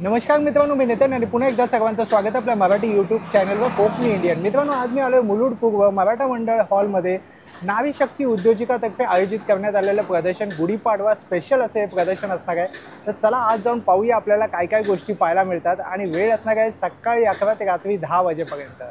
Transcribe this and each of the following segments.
नमस्कार मित्रांनो, मी नितीन आणि पुन्हा एकदा सर्वांचं स्वागत आपल्या मराठी यूट्यूब चॅनलवर कोकणी इंडियन। मित्रांनो, आज मी आलो मुलुंड पूर्व मराठा मंडळ हॉलमध्ये नारी शक्ती उद्योजिकातर्फे आयोजित करण्यात आलेलं प्रदर्शन गुढीपाडवा स्पेशल असे प्रदर्शन असणार आहे। तर चला आज जाऊन पाहूया आपल्याला काय काय गोष्टी पाहायला मिळतात आणि वेळ असणार आहे सकाळी 11 ते रात्री 10 वाजेपर्यंत।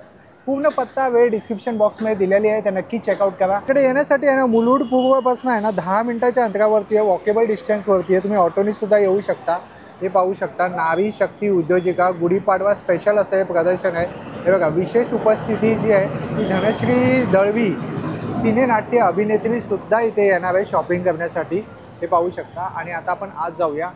पूर्ण पत्ता वेळ डिस्क्रिप्शन बॉक्समध्ये दिलेली आहे, तर नक्की चेकआउट करा। इकडे येण्यासाठी आहे ना मुलुंड पूर्वपासून आहे ना 10 मिनिटाच्या अंतरावरती आहे, वॉकेबल डिस्टन्सवरती आहे। तुम्ही ऑटोनी सुद्धा येऊ शकता। हे पाहू शकता नारी शक्ती उद्योजिका गुढीपाडवा स्पेशल असं हे प्रदर्शन आहे। हे बघा, विशेष उपस्थिती जी आहे ती धनश्री दळवी सिने नाट्य अभिनेत्री सुद्धा इथे येणार आहे शॉपिंग करण्यासाठी। हे पाहू शकता। आणि आता आपण आज जाऊया।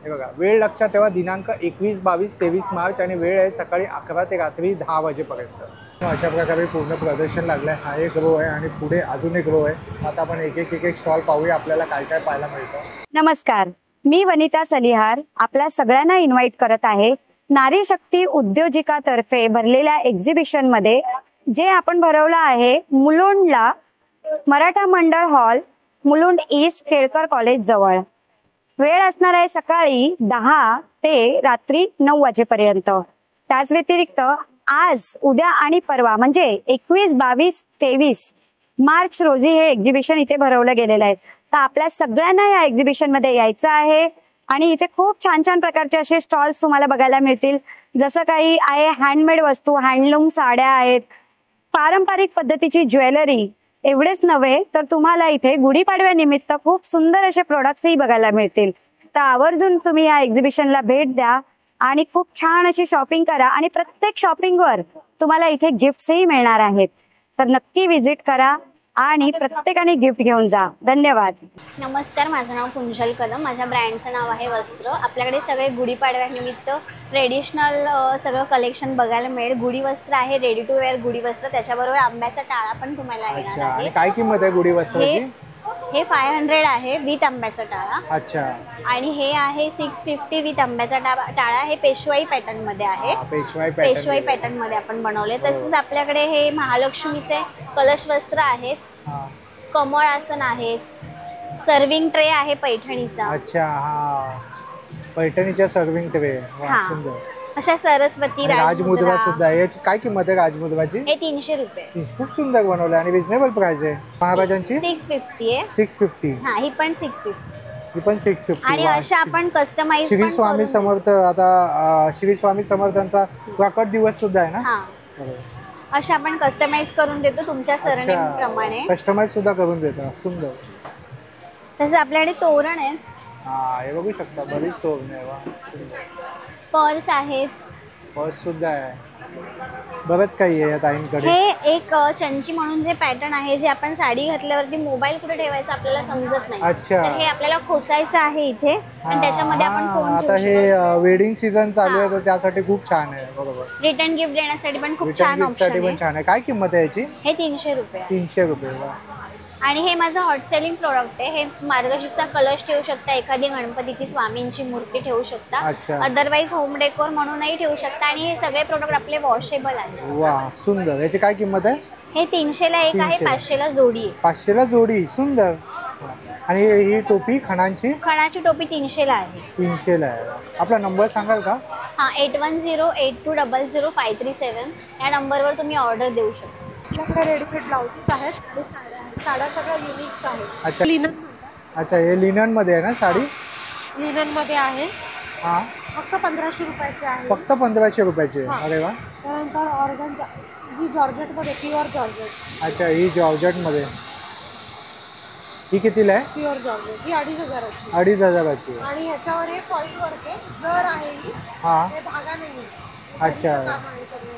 हे बघा, वेळ लक्षात ठेवा, दिनांक 21, 22, 23 मार्च आणि वेळ आहे सकाळी 11 ते रात्री 10 वाजेपर्यंत। अशा प्रकारे पूर्ण प्रदर्शन लागलं आहे। हा एक रो आहे आणि पुढे अजून एक रो आहे। आता आपण एक एक स्टॉल पाहूया आपल्याला काय काय पाहायला मिळतं। नमस्कार, मी वनिता सलिहार आपल्या सगळ्यांना इन्व्हाइट करत आहे नारी शक्ती उद्योजिकातर्फे भरलेल्या एक्झिबिशन मध्ये, जे आपण भरवलं आहे मुलुंडला मराठा मंडळ hall, Mulund east Kelkar college जवळ। वेळ असणार आहे सकाळी 10 ते रात्री 9 वाजेपर्यंत। त्याच व्यतिरिक्त आज, उद्या आणि परवा म्हणजे 21, 22, 23 मार्च रोजी हे एक्झिबिशन इथे भरवलं गेलेलं आहे। तर आपल्या सगळ्यांना या एक्झिबिशन मध्ये यायचं आहे आणि इथे खूप छान छान प्रकारचे असे स्टॉल्स तुम्हाला बघायला मिळतील। जसं काही आहे हँडमेड वस्तू, हँडलूम साड्या आहेत, पारंपरिक पद्धतीची ज्वेलरी। एवढेच नव्हे तर तुम्हाला इथे गुढीपाडव्यानिमित्त खूप सुंदर असे प्रोडक्ट्सही बघायला मिळतील। तर आवर्जून तुम्ही या एक्झिबिशनला भेट द्या आणि खूप छान अशी शॉपिंग करा आणि प्रत्येक शॉपिंगवर तुम्हाला इथे गिफ्ट्सही मिळणार आहेत। तर नक्की व्हिजिट करा आणि प्रत्येकाने गिफ्ट घेऊन जा। धन्यवाद। नमस्कार, माझं नाव कुंजल कदम, माझ्या ब्रँडचं नाव आहे वस्त्र। आपल्याकडे सगळे गुढीपाडव्यानिमित्त ट्रेडिशनल सगळं कलेक्शन बघायला मिळेल। गुढी वस्त्र आहे, रेडी टू वेअर गुढी वस्त्र, त्याच्याबरोबर आंब्याचा टाळा पण तुम्हाला येणार आहे। काय किंमत आहे गुढी वस्त्राची? हे 500 आहे विथ आंब्याचा टाळा। अच्छा। आणि हे आहे 650 विथ आंब्याचा टाळा। हे पेशवाई पॅटर्न मध्ये आहे, पेशवाई पॅटर्न मध्ये आपण बनवले। तसेच आपल्याकडे हे महालक्ष्मीचे कलश वस्त्र आहेत, कमळ आसन आहेत, सर्विंग ट्रे आहे पैठणीचा। अच्छा, हा पैठणीचा सर्विंग ट्रे, वाह सुंदर। अशा सरस्वती राजमुद्रा सुद्धा आहे। याची काय किंमत आहे राजमुद्राची? हे 300 रुपये। खूप सुंदर बनवलं आणि रिजनेबल प्राइस आहे। महाराजांची 650 आहे। 650, हा ही पण 650, ही पण 650। आणि अशा आपण कस्टमाइज श्री स्वामी समर्थ, आता श्री स्वामी समर्थांचा प्रकट दिवस सुद्धा आहे ना? हा, अशा आपण कस्टमाइज करून देतो तुमच्या सरनेम प्रमाणे। कस्टमाइज सुद्धा करून देता, सुंदर। तसं आपल्याकडे तोरण आहे। हा, हे बघू शकता, बरीच तोरण आहे, वाह सुंदर। पर्स आहेत, पर्स सुद्धा आहे, बरंच काही आहे या ताईंकडे। हे एक चंची म्हणून जे पॅटर्न आहे, जे आपण साडी घातल्यावरती मोबाईल कुठे ठेवायचा आपल्याला समजत नाही। अच्छा। तर हे आपल्याला खोचायचं आहे इथे आणि त्याच्यामध्ये आपण फोन ठेवू शकतो। आता हे वेडिंग सीझन चालू आहे तर त्यासाठी खूप छान आहे। बरोबर, रिटर्न गिफ्ट देण्यासाठी पण खूप छान ऑप्शन आहे। काय किंमत आहे याची? हे 300 रुपये। 300 रुपये। आणि हे माझं हॉट सेलिंग प्रोडक्ट आहे। हे मार्गशीर्षचा कलश ठेवू शकता, एखादी गणपतीची स्वामींची मूर्ती ठेवू शकता, अदरवाइज होम डेकोर म्हणूनही ठेवू शकता। आणि हे सगळे प्रोडक्ट आपले वॉशेबल आहेत। वाह सुंदर। याची काय किंमत आहे? हे 300 ला एक आहे, 500 ला जोडी आहे। 500 ला जोडी, सुंदर। आणि ही टोपी, खणाची टोपी 300 ला आहे। 300 ला आहे। आपला नंबर सांगाल का? हा, 8108200537 या नंबरवर तुम्ही ऑर्डर देऊ शकता। आपल्याकडे रेडीमेड ब्लाउजेस आहेत आणि साड्या सगळ्या युनिक्स आहेत। अच्छा, लिनन। अच्छा, हे लिनन मध्ये आहे ना साडी? लिनन मध्ये आहे। हा, फक्त 1500 रुपयाची आहे। फक्त 1500 रुपयाची? अरे वा। त्यानंतर ऑर्गनचा, ही जॉर्जेट मध्ये, प्युअर जॉर्जेट। अच्छा, ही जॉर्जेट मध्ये, ही कितीला आहे? प्युअर जॉर्जेट ही 2500ची। 2500ची। आणि ह्याच्यावर हे फॉईल वर्क आहे, जर आहे ही, हा, हे धागा नाही। अच्छा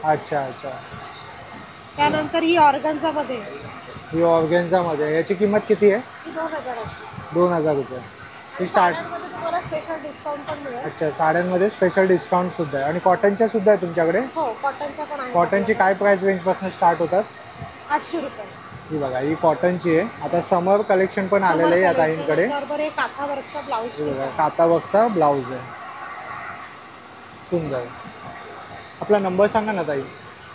अच्छा अच्छा। त्यानंतर ही ऑर्गनचा मध्ये, ही ऑर्गेन्झा मध्ये, याची किंमत किती आहे? 2000 रुपये। ही तुम्हाला स्पेशल डिस्काउंट पण मिळेल। अच्छा, साड्यांमध्ये स्पेशल डिस्काउंट सुद्धा आहे। आणि कॉटनच्या सुद्धा आहे तुमच्याकडे? हो, कॉटनच्या पण आहे। कॉटनची काय प्राइस रेंज पासून स्टार्ट होतात? 800 रुपये। ही बघा, ही कॉटनची आहे। आता समर कलेक्शन पण आलेलं आहे या ताईंकडे। बरोबर, हे काथा वर्कचा ब्लाउज, काथा वर्कचा ब्लाउज आहे, सुंदर। आपला नंबर सांगा ना ताई।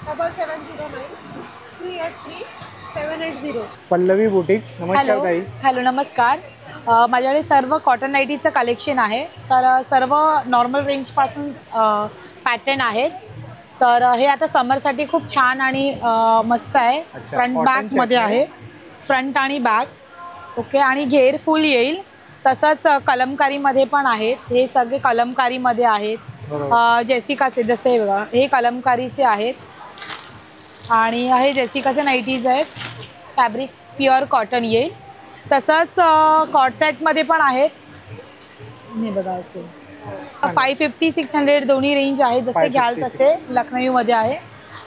7709383780। पल्लवी बुटीक। नमस्कार ताई। हॅलो, नमस्कार। माझ्याकडे सर्व कॉटन नाईटीचं कलेक्शन आहे. तर सर्व नॉर्मल रेंजपासून पॅटर्न आहेत. तर हे आता समरसाठी खूप छान आणि मस्त आहे. फ्रंट बॅकमध्ये आहे, फ्रंट आणि बॅक. ओके, आणि घेर फुल येईल. तसंच कलमकारीमध्ये पण आहेत. हे सगळे कलमकारीमध्ये आहेत. जेसिकाचे जसे बघा हे कलमकारीचे आहेत. आणि हे जेसिकाचे नाईटीज आहेत. फॅब्रिक प्युअर कॉटन येईल. तसंच कॉट सेटमध्ये पण आहेत. हे बघा असे 550-600 दोन्ही रेंज आहे. जसे घ्याल तसे. लखनऊमध्ये आहे.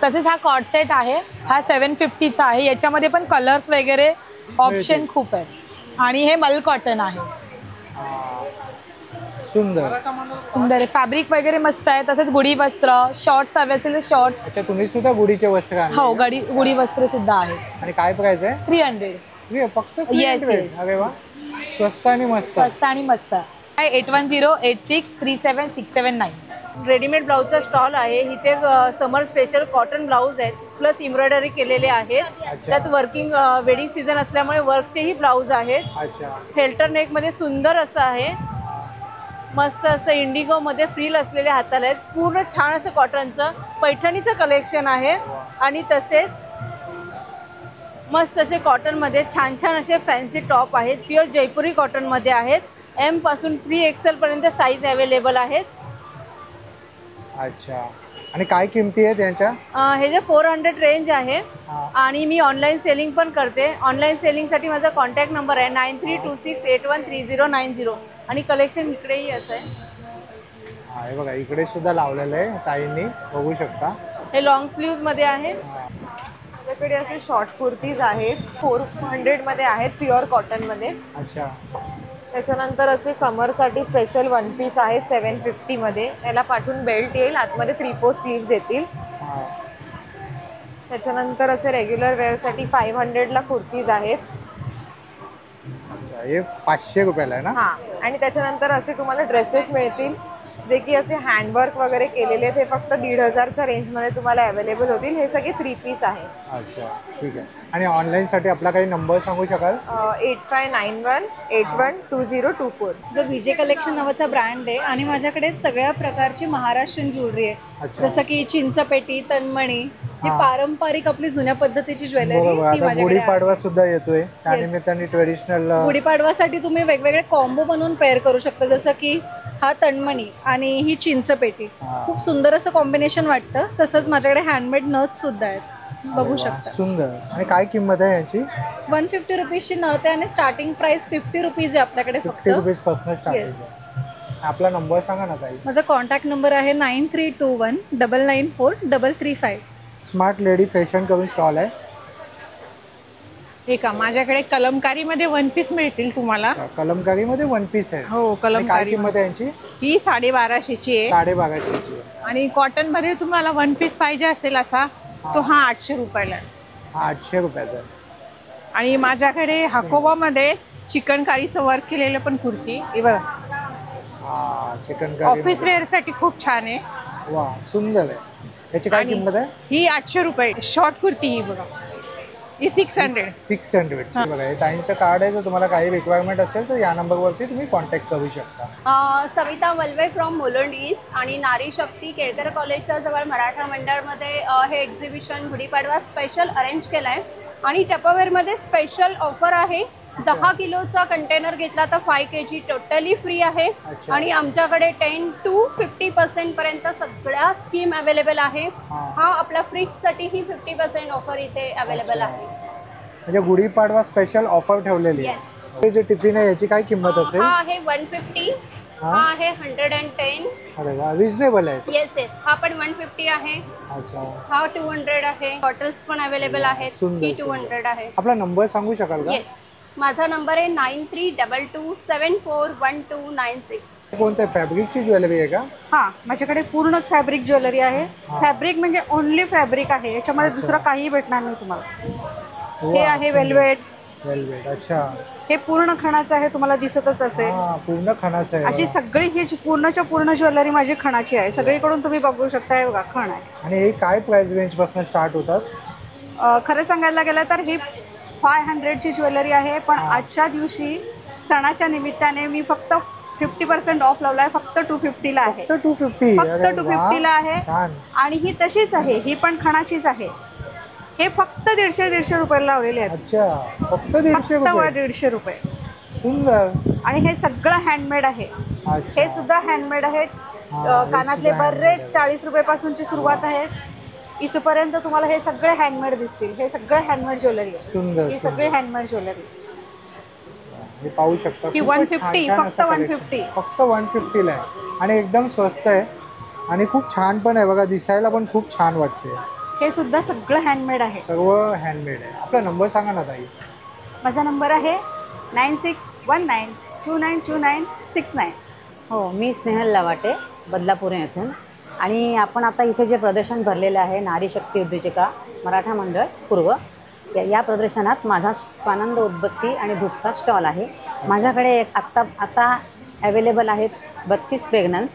तसेच हा कॉट सेट आहे. हा 750चा आहे. याच्यामध्ये पण कलर्स वगैरे ऑप्शन खूप आहे. आणि हे मल कॉटन आहे. सुंदर सुंदर आहे. फॅब्रिक वगैरे मस्त आहे. तसेच गुढी वस्त्र, शॉर्ट्स हवे असेल शॉर्ट्स. अच्छा, तुम्ही सुद्धा गुढीचे वस्त्र आणले? हो, गुढी वस्त्र सुद्धा आहेत. आणि काय प्राइस आहे? 300 फक्त? Yes yes. अरे वा, स्वस्त आणि मस्त. स्वस्त आणि मस्त. 8108637679. रेडीमेड ब्लाऊजचा स्टॉल आहे. इथे समर स्पेशल कॉटन ब्लाऊज आहेत, प्लस एम्ब्रॉयडरी केलेले आहेत. त्यात वर्किंग वेडिंग सीझन असल्यामुळे वर्कचेही ब्लाऊज आहेत. अच्छा, फेल्टर नेक मध्ये सुंदर असं आहे. मस्त असं इंडिगो मध्ये फ्रील असलेले हाताला आहेत. पूर्ण छान असं कॉटनचं पैठणीचं कलेक्शन आहे. आणि तसेच मस्त असे कॉटन मध्ये छान छान असे फॅन्सी टॉप आहेत. प्युअर जयपुरी कॉटन मध्ये आहेत. M पासून 3XL पर्यंत साईज अवेलेबल आहेत. अच्छा, आणि काय किमती आहेत यांच्या? हे जे 400 रेंज आहे. आणि मी ऑनलाईन सेलिंग पण करते. ऑनलाईन सेलिंगसाठी माझा कॉन्टॅक्ट नंबर आहे 9326813090. आणि कलेक्शन इकडेही असं आहे. हे बघा, इकडे सुद्धा लावलेलं आहे ताईंनी, बघू शकता. हे लॉंग स्लीव्ज मध्ये आहे. आपल्याकडे असे शॉर्ट कुर्तीज आहेत. 400 मध्ये आहेत, प्युअर कॉटन मध्ये. अच्छा, त्याच्यानंतर असे समरसाठी स्पेशल वन पीस आहे 750 मध्ये. याला पाठून बेल्ट येईल, आतमध्ये 3/4 स्लीव्ज येतील. त्याच्यानंतर असे रेग्युलर वेअरसाठी 500 ला कुर्तीज आहेत. अच्छा, हे 500 रुपयाला आहे ना? हां, आणि त्याच्यानंतर असे तुम्हाला ड्रेसेस मिळतील जे की असे हँडवर्क वगैरे केलेले आहेत. हे फक्त 1500च्या रेंजमध्ये तुम्हाला अवेलेबल होतील. हे सगळे 3 पीस आहे. अच्छा, ठीक आहे. आणि ऑनलाईनसाठी आपला काही नंबर सांगू शकाल? 8591812024. जो विजय कलेक्शन नावाचा ब्रँड आहे. आणि माझ्याकडे सगळ्या प्रकारची महाराष्ट्रीयन ज्वेलरी आहे. जसं की चिंचपेटी, तन्मणी, ही पारंपरिक आपली जुन्या पद्धतीची ज्वेलरी. आता गुढीपाडवा सुद्धा येतोय, त्यानिमित्ताने ट्रेडिशनल गुढीपाडवासाठी तुम्ही वेगवेगळे कॉम्बो बनवून पेअर करू शकता. जसं की हा तन्मणी आणि ही चिंचपेटी. खूप सुंदर असं कॉम्बिनेशन वाटतं. तसंच माझ्याकडे हँडमेड नथ सुद्धा आहेत, बघू शकता. सुंदर. आणि काय किंमत आहे याची? 150 रुपीजची नथ आहे. आणि स्टार्टिंग प्राइस 50 रुपीज आहे आपल्याकडे. 50 रुपीज पासून स्टार्टिंग. आपला नंबर सांगा ना ताई. माझा कॉन्टॅक्ट नंबर आहे 9321994335. स्मार्ट लेडी फॅशन करून स्टॉल आहे. का माझ्याकडे कलमकारीमध्ये वन पीस मिळतील तुम्हाला. कलमकारीमध्ये वन पीस आहे? हो, कलमकारी. किंमत आहे यांची? ही 1250ची आहे. 1250ची. आणि कॉटन मध्ये तुम्हाला वन पीस पाहिजे असेल असा तो हा 800 रुपयाला आहे. 800 रुपयाचा. आणि माझ्याकडे हाकोबामध्ये चिकनकारीचं वर्क केलेलं पण कुर्ती हे बघा. चिकनकारी ऑफिस वेअर साठी खूप छान आहे. वा, सुंदर आहे. याची काय किंमत आहे? ही 800 रुपये. शॉर्ट कुर्ती ही बघा, ही 600. 600. बघा, हे ताईंचं कार्ड आहे. जर तुम्हाला काही रिक्वायरमेंट असेल तर या नंबरवरती तुम्ही कॉन्टॅक्ट करू शकता. Savita Walve from Mulund east. आणि नारी शक्ती केळकर कॉलेजच्या जवळ मराठा मंडळमध्ये हे एक्झिबिशन गुढीपाडवा स्पेशल अरेंज केलं आहे. आणि टपरवेअरमध्ये स्पेशल ऑफर आहे. 10 किलोचा कंटेनर घेतला तर 5 kg टोटली फ्री आहे. आणि आमच्याकडे 10 to 50% पर्यंत सगळ्या स्कीम अवेलेबल आहे. हा आपल्या फ्रीजसाठी ही 50% ऑफर इथे अवेलेबल आहे. म्हणजे गुढीपाडवा स्पेशल ऑफर ठेवलेली आहे. हे जे टिफिन आहे याची काय किंमत असेल? हा आहे 150. हा आहे 110. अरे वा, रिजनेबल आहे. Yes yes. हा पण 150 आहे. अच्छा, हा 200 आहे. बॉटल्स पण अवेलेबल आहेत. ही 200 आहे. आपला नंबर सांगू शकाल का? येस, माझा नंबर आहे 9322741296. कोणत्या फॅब्रिकची ज्वेलरी आहे का? हा, माझ्याकडे पूर्ण फॅब्रिक ज्वेलरी आहे. फॅब्रिक म्हणजे ओनली फॅब्रिक आहे. याच्यामध्ये दुसरं काही भेटणार नाही तुम्हाला. हे आहे वेल्वेट. वेल्वेट. अच्छा, हे पूर्ण खणाचं आहे, तुम्हाला दिसतच असेल. पूर्ण खणाचं आहे. अशी सगळी ही पूर्णच्या पूर्ण ज्वेलरी माझी खणाची आहे. सगळीकडून तुम्ही बघू शकता. हे बघा, खण आहे. आणि हे काय प्राइस रेंज पासून स्टार्ट होतात? खरं सांगायला गेलं तर ही 500ची ज्वेलरी आहे. पण आजच्या दिवशी सणाच्या निमित्ताने मी फक्त 50% ऑफ लावलाय, फक्त 250ला आहे. फक्त 250, फक्त 250ला आहे. छान. आणि ही तशीच आहे, ही पण खणाचीच आहे. हे फक्त 150 रुपयाला लावलेले आहेत. अच्छा, फक्त 150 रुपये. सुंदर. आणि हे सगळं हँडमेड आहे. हे सुद्धा हँडमेड आहेत. कानातले बरेच 40 रुपयापासूनची सुरुवात आहे, इथपर्यंत तुम्हाला हे सगळे हँडमेड दिसतील. हे सगळे हँडमेड ज्वेलरी आहे. सुंदर. ही सगळी हँडमेड ज्वेलरी. हे पाहू शकता, ही 150, फक्त 150. फक्त 150 ला आहे आणि एकदम स्वस्त आहे आणि खूप छान पण आहे बघा, दिसायला पण खूप छान वाटते. हे सुद्धा सगळं हँडमेड आहे. सर्व हँडमेड आहे. आपला नंबर सांगा ना ताई. माझा नंबर आहे 9619292969. हो, मी स्नेहल लवाटे, बदलापूर येथून. आणि आपण आता इथे जे प्रदर्शन भरलेलं आहे नारी शक्ती उद्योजिका मराठा मंडळ पूर्व, या प्रदर्शनात माझा स्वानंद उदबत्ती आणि धूपचा स्टॉल आहे. माझ्याकडे आता अवेलेबल आहेत 32 फ्रेग्रन्स.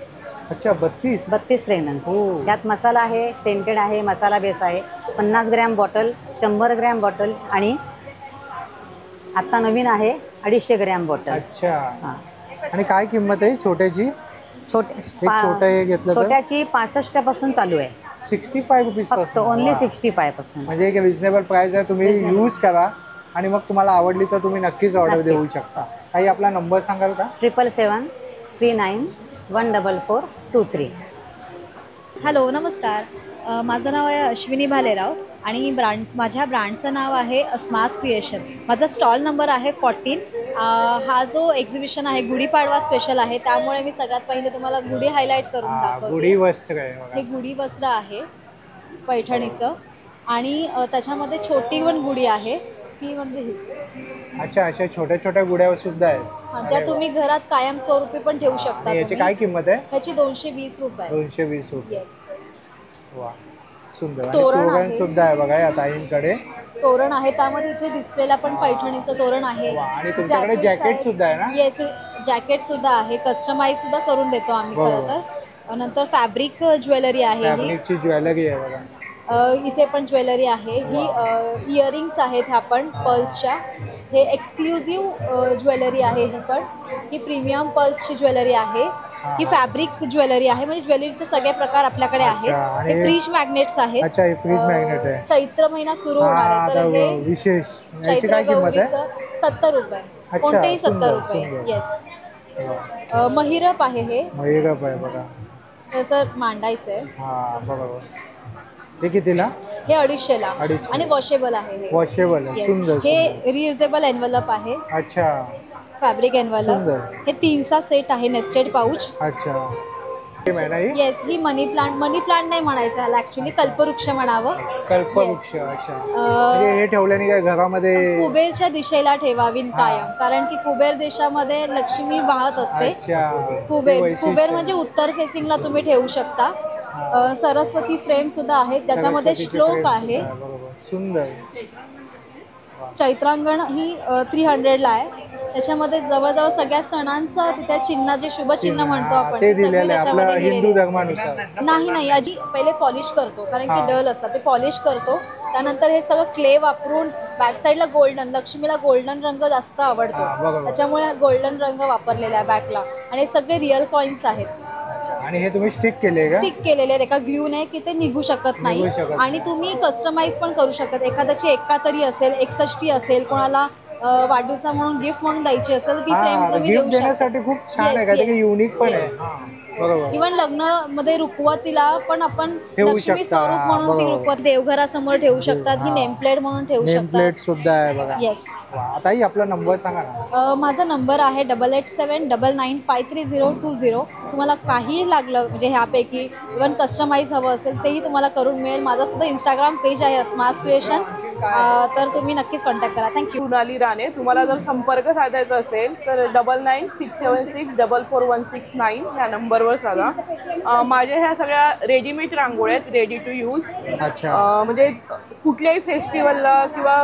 अच्छा, 32 फ्रेग्रन्स. त्यात मसाला आहे, सेंटेड आहे, मसाला बेस आहे, 50 ग्रॅम बॉटल, 100 ग्रॅम बॉटल आणि आता नवीन आहे 250 ग्रॅम बॉटल. अच्छा. आणि काय किंमत आहे छोट्याची? छोट्याची 65 पासून चालू आहे. 65 रुपीज फक्त, ओनली 65 पासून. म्हणजे एक रिजनेबल प्राइस आहे. तुम्ही यूज करा आणि मग तुम्हाला आवडली तर तुम्ही नक्कीच ऑर्डर देऊ शकता. काही आपला नंबर सांगाल का? 7773914423. हॅलो, नमस्कार. माझं नाव आहे अश्विनी भालेराव आणि माझ्या ब्रँडचं नाव आहे अस्मास क्रिएशन. माझा स्टॉल नंबर आहे 14. हा जो एक्झिबिशन आहे गुढीपाडवा स्पेशल आहे, त्यामुळे मी सगळ्यात पहिले तुम्हाला गुढी हायलाईट करून दाखवते. गुढी वस्त्र आहे. हे गुढी वस्त्र आहे पैठणीचं आणि त्याच्यामध्ये छोटी पण गुढी आहे, ही म्हणजे ही. अच्छा, अशा छोट्या छोट्या गुढ्या सुद्धा आहेत ज्या तुम्ही घरात कायम स्वरूपी पण ठेवू शकता. याची काय किंमत आहे? ह्याची 220 रुपये. 220 रुपये. येस. वा, सुंदर. तोरण सुद्धा आहे बघा या ताईंकडे. तोरण आहे, त्यामध्ये इथे डिस्प्लेला पण पैठणीचं तोरण आहे. आणि तुमच्याकडे जॅकेट सुद्धा आहे ना? येस, जॅकेट सुद्धा आहे. कस्टमाइज सुद्धा करून देतो आम्ही खरं तर. नंतर फॅब्रिक ज्वेलरी आहे. फॅब्रिकची ज्वेलरी आहे बघा. इथे पण ज्वेलरी आहे. ही इयरिंग्स आहेत ह्या पण पर्ल्सच्या. हे एक्सक्लुझिव्ह ज्वेलरी आहे. ही पण ही प्रीमियम पर्ल्सची ज्वेलरी आहे. ही फॅब्रिक ज्वेलरी आहे, म्हणजे ज्वेलरीचे सगळे प्रकार आपल्याकडे आहेत. हे फ्रीज मॅग्नेट्स आहेत. अच्छा, हे फ्रीज मॅग्नेट आहे. चैत्र महिना सुरू होणार आहे तर हे विशेष. चैत्र गौरीचं 70 रुपये. कोणतेही 70 रुपये. येस. महिरप आहे. हे महिरप आहे बघा. हे सर मांडायचं आहे. हा, बरोबर. हे कितीला? हे 250ला आणि वॉशेबल आहे. हे वॉशेबल आहे. सुंदर. हे रियुजेबल एन्व्हलप आहे. अच्छा, फॅब्रिक एन्व्हलप. हे 3चा सेट आहे, नेस्टेड पाऊच. अच्छा. येस, ही मनी प्लांट नाही म्हणायचं ह्याला, ऍक्च्युली कल्पवृक्ष म्हणावं. कल्पवृक्ष. अच्छा. म्हणजे हे ठेवल्याने काय घरामध्ये कुबेरच्या दिशेला ठेवावी कायम, कारण की कुबेर देशामध्ये लक्ष्मी वाहत असते. कुबेर म्हणजे उत्तर फेसिंगला तुम्ही ठेवू शकता. सरस्वती फ्रेम सुद्धा आहे, त्याच्यामध्ये श्लोक आहे. सुंदर. चैत्रांगण ही 300ला आहे. त्याच्यामध्ये जवळजवळ सगळ्या सणांचं तिथे चिन्ह, जे शुभ चिन्ह म्हणतो आपण, त्याच्यामध्ये नाही अजी पहिले पॉलिश करतो, कारण की डल असतात ते पॉलिश करतो. त्यानंतर हे सगळं क्ले वापरून बॅक साईडला गोल्डन, लक्ष्मीला गोल्डन रंग जास्त आवडतो, त्याच्यामुळे गोल्डन रंग वापरलेला आहे बॅकला. आणि हे सगळे रिअल कॉइन्स आहेत. आणि हे तुम्ही स्टिक केलेले आहेत एका ग्लूने, की ते निघू शकत नाही. आणि तुम्ही कस्टमाइज पण करू शकता. एखाद्याची 61 असेल, 61 असेल, कोणाला वाढदिवसा म्हणून गिफ्ट म्हणून द्यायची असेल तर ती फ्रेम तुम्ही देऊ शकता. खूप छान आहे, युनिक पण आहे. इव्हन लग्नामध्ये रुखवतीला पण आपण लक्ष्मी स्वरूप म्हणून ती रुखवत देवघरासमोर ठेवू शकतात. ही नेमप्लेट म्हणून ठेवू शकतात. नेमप्लेट सुद्धा आहे बघा. येस. ताई, आपला नंबर सांगा ना. माझा नंबर आहे 8879953020. तुम्हाला काही लागलं म्हणजे ह्यापैकी इव्हन कस्टमाइज हवं असेल तेही तुम्हाला करून मिळेल. माझा सुद्धा इंस्टाग्राम पेज आहे अस्मास क्रिएशन, तर तुम्ही नक्कीच कॉन्टॅक्ट करा. थँक्यू. सोनाली राणे. तुम्हाला जर संपर्क साधायचा असेल तर 9967614169 या नंबरवर साधा. माझ्या ह्या सगळ्या रेडीमेड रांगोळ्या आहेत, रेडी टू यूज. म्हणजे कुठल्याही फेस्टिवलला किंवा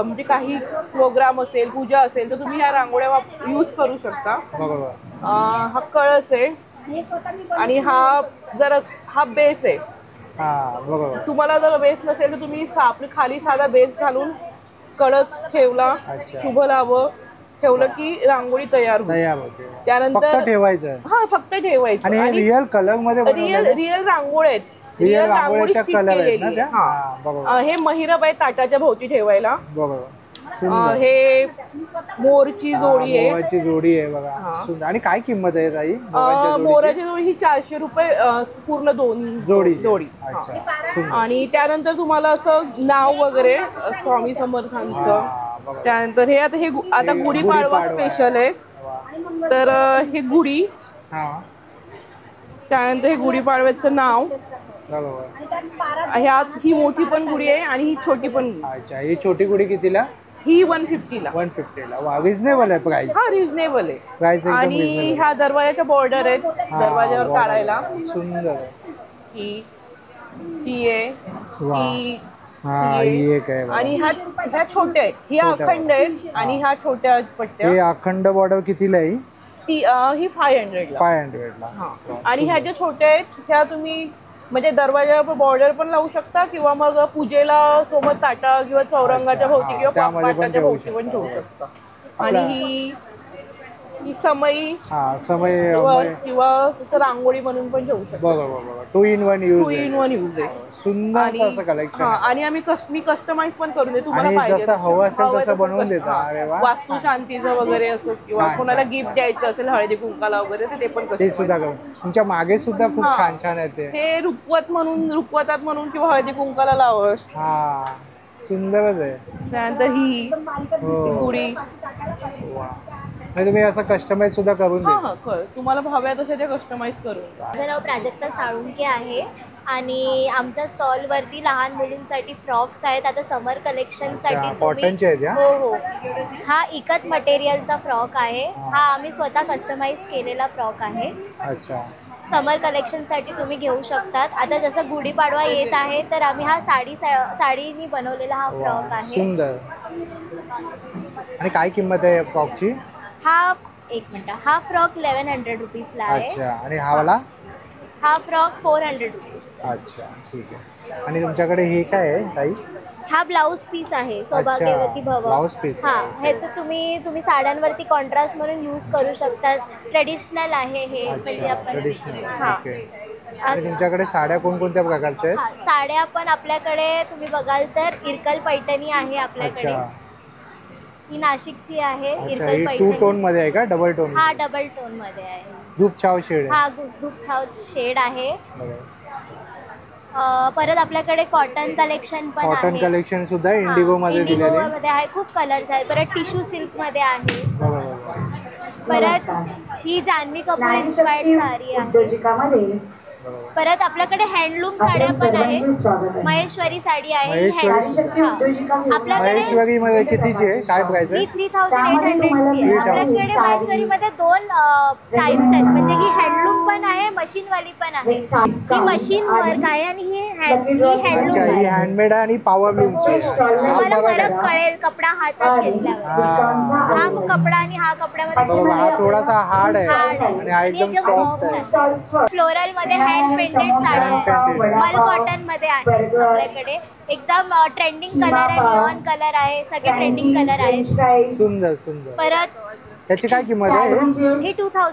म्हणजे काही प्रोग्राम असेल, पूजा असेल, तर तुम्ही ह्या रांगोळ्या यूज करू शकता. हा कळस आहे आणि हा बेस आहे. तुम्हाला जर बेस नसेल तर तुम्ही खाली साधा बेस घालून कळस ठेवला, शुभ लाभ ठेवलं की रांगोळी तयार होते. त्यानंतर ठेवायचं. हा फक्त ठेवायचं. आणि रिअल कलर मध्ये रिअल रांगोळी आहेत. रिअल रांगोळीच्या कलर आहेत ना त्या. हे महिरब आहे ताटाच्या भोवती ठेवायला. बरोबर. हे मोरची जोडी आहे. मोराची जोडी आहे बघा. आणि काय किंमत आहे ताई? मोराची जोडी ही 400 रुपये पूर्ण 2 जोडी. आणि त्यानंतर तुम्हाला असं नाव वगैरे स्वामी समर्थांचं. त्यानंतर हे आता गुढीपाडवा स्पेशल आहे. तर हे गुढी. त्यानंतर हे गुढीपाडव्याचं नाव. ही मोठी पण गुढी आहे आणि ही छोटी पण. अच्छा, ही छोटी गुढी कितीला? ही 150 ला. 150 ला. वा, रिजनेबल आहे प्राइस. हा रिजनेबल आहे प्राइस. आणि ह्या दरवाजाच्या बॉर्डर आहेत दरवाजावर काढायला. सुंदर. ही आहे. ही एक आहे. आणि ह्या छोट्या आहेत. ही अखंड आहेत आणि ह्या छोट्या पट्ट्या. हे अखंड बॉर्डर कितीला आहे? ही 500 ला. 500 ला. आणि ह्या ज्या छोट्या आहेत ह्या तुम्ही म्हणजे दरवाजावर बॉर्डर पण लावू शकता किंवा मग पूजेला सोबत ताटा किंवा चौरंगाच्या भोवती किंवा पाटाच्या भोवती पण ठेवू शकता. आणि ही समई किंवा असं रांगोळी म्हणून पण ठेवू शकतो. बरोबर. 2 in 1 यूज आहे. सुंदर असं कलेक्शन. आणि मी कस्टमाइज पण करून देतो. तुम्हाला पाहिजे जसं हवं असेल तसं बनवून देतो. वास्तू शांतीचं वगैरे असं किंवा कोणाला गिफ्ट द्यायचं असेल हळदी कुंकाला वगैरे ते पण ते सुद्धा करून. तुमच्या मागे सुद्धा खूप छान छान आहे. हे रुखवतात म्हणून किंवा हळदी कुंकाला लावत. हा, सुंदरच आहे. त्यानंतर ही गुढी. तुम्ही असं कस्टमाइज सुद्धा करून द्या. तुम्हाला हव्या तसे ते कस्टमाइज करून. माझं नाव प्राजक्ता साळुंके आहे आणि आमच्या स्टॉल वरती लहान मुलींसाठी फ्रॉक्स आहेत. आता समर कलेक्शन साठी. कॉटनचे आहेत. हो. हा इकत मटेरियलचा फ्रॉक आहे. हा आम्ही स्वतः कस्टमाइज केलेला फ्रॉक आहे. अच्छा. समर कलेक्शन साठी तुम्ही घेऊ शकतात. आता जसं गुढीपाडवा येत आहे तर आम्ही हा साडीनी बनवलेला हा फ्रॉक आहे. सुंदर. आणि काय किंमत आहे फ्रॉकची? हा एक मिनिट. हा फ्रॉक 1100 रुपीजला आहे. अच्छा. आणि हा वाला? हा फ्रॉक 400 रुपीज. अच्छा, ठीक आहे. आणि तुमच्याकडे हे काय आहे ताई? हा ब्लाउज पीस आहे. सौभाग्यवती भव. Blouse piece. हा, ह्याचं तुम्ही साड्यांवरती कॉन्ट्रास्ट म्हणून यूज करू शकता. ट्रेडिशनल आहे हे. म्हणजे आपण आणि तुमच्याकडे साड्या कोणकोणत्या प्रकारच्या आहेत? साड्या पण आपल्याकडे तुम्ही बघाल तर इरकल पैठणी आहे आपल्याकडे. ही नाशिकची आहे. इरकल पैठणी 2 टोन मध्ये आहे का? Double tone? हा, डबल टोन मध्ये आहे. धूपछाव शेड. हा, धूपछाव शेड आहे. परत आपल्याकडे कॉटन कलेक्शन पण आहे. कॉटन कलेक्शन सुद्धा इंडिगो मध्ये दिलेले आहे. खूप कलर्स आहेत. परत टिश्यू सिल्क मध्ये आहे. परत ही जान्हवी कपूर इन्स्पायर्ड साडी आहे. परत आपल्याकडे हँडलूम साड्या पण आहेत. महेश्वरी साडी आहे. महेश्वरी मध्ये कितीची आहे? काय प्राइस आहे? 3800 ची. आपल्याकडे महेश्वरी मध्ये 2 टाइप्स आहेत. म्हणजे ही हँडलूम पण आहे, मशीन वाली पण आहे. ही मशीन वर्क आहे आणि ही हँडलूम आहे. ही हँडमेड आणि पॉवर लूमची. तुम्हाला फरक कळेल कपडा हातात घेतल्यावर. हा कपडा आणि हा कपड्यामध्ये हा थोडासा हार्ड आहे आणि हा एकदम सॉफ्ट आहे. फ्लोरल मध्ये हँड पेंटेड साड्या मल कॉटन मध्ये आहे आपल्याकडे. एकदम ट्रेंडिंग कलर आहे. निऑन कलर आहे. सगळे ट्रेंडिंग कलर आहेत. सुंदर सुंदर. परत त्याची काय किंमत आहे? हे 2000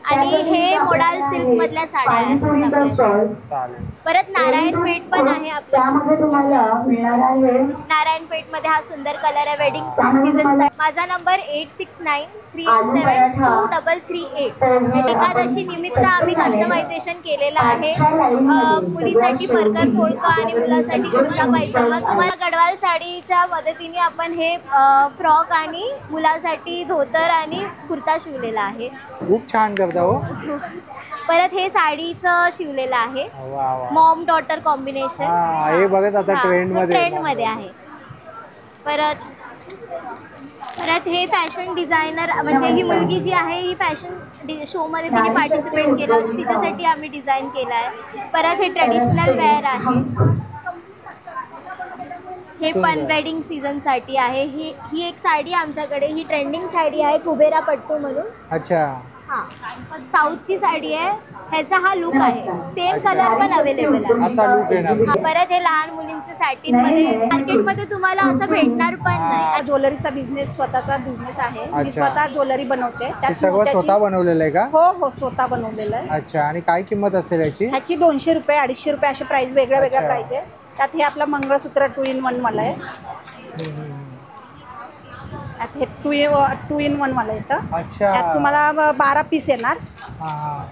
आणि हे मोडाल सिल्क मधल्या साड्या आहेत. परत नारायणपेठ पण आहे आपल्याकडे. नारायणपेठ मध्ये हा सुंदर कलर आहे. Wedding season. माझा नंबर 8693372338. एकादशी निमित्त आम्ही कस्टमायझेशन केलेलं आहे. मुलीसाठी परकर पोळका आणि मुलासाठी कुर्ता पायजामा. तुम्हाला गडवाल साडीच्या मदतीने आपण हे फ्रॉक आणि मुलासाठी धोतर आणि कुर्ता शिवलेला आहे. खूप छान करता हो. परत हे साडीचं शिवलेलं आहे. Maugham daughter combination. हे बघत आता ट्रेंड मध्ये आहे. परत हे फॅशन डिझायनर म्हणजे ही मुलगी जी आहे ही फॅशन शो मध्ये तिने पार्टिसिपेट केलं होतं. तिच्यासाठी आम्ही डिझाईन केलं आहे. परत हे ट्रेडिशनल वेअर आहे. हे पण वेडिंग सीझन साठी आहे. ही एक साडी आमच्याकडे. ही ट्रेंडिंग साडी आहे कुबेरा पट्टू म्हणून. अच्छा. हा साऊथची साडी आहे, ह्याचा हा लुक आहे, सेम कलर पण अवेलेबल आहे, असा लुक येणार. परत हे लहान मुलींचे सॅटिन मध्ये मार्केटमध्ये तुम्हाला असं भेटणार पण नाही. ज्वेलरीचा बिझनेस, स्वतःचा बिझनेस आहे. मी अच्छा. स्वतः ज्वेलरी बनवते. हे त्यात सगळं मोत्याची- स्वतः बनवलेलं आहे का? हो हो, स्वतः बनवलेलं आहे. अच्छा. आणि काय किंमत असेल याची? ह्याची 200 रुपये, 250 रुपये असे प्राइस, वेगळ्या वेगळ्या अच्छा. प्राइस आहे. त्यात हे आपलं मंगळसूत्र 2 in 1 मला आहे. त्यात हे 2 in 1 मला येतं. अच्छा. त्यात तुम्हाला 12 पीस येणार. हा.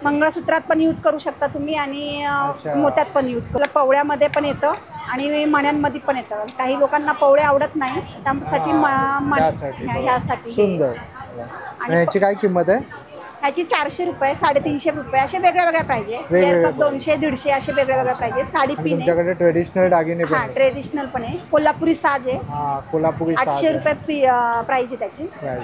मंगळसूत्रात पण यूज करू शकता तुम्ही आणि अच्छा. मोत्यात पण यूज करू. पवळ्यामध्ये पण येतं आणि मण्यांमध्ये पण येतं. काही लोकांना पवळे आवडत नाही, त्यासाठी त्यासाठी. ह्यासाठी सुंदर. आणि याची काय किंमत आहे? ह्याची 400 रुपये, 350 रुपये असे वेगळ्या वेगळ्या पाहिजे. वेगवेगळ्या 200, 150 असे वेगळ्या वेगळ्या पाहिजे. साडी आणि पिन आहे. तुमच्याकडे ट्रेडिशनल दागिने पण हा, आहेत. ट्रेडिशनल पण आहे. कोल्हापुरी साज आहे. हा, कोल्हापुरी साज 800 आहे. रुपये प्राइस आहे त्याची. प्राइस.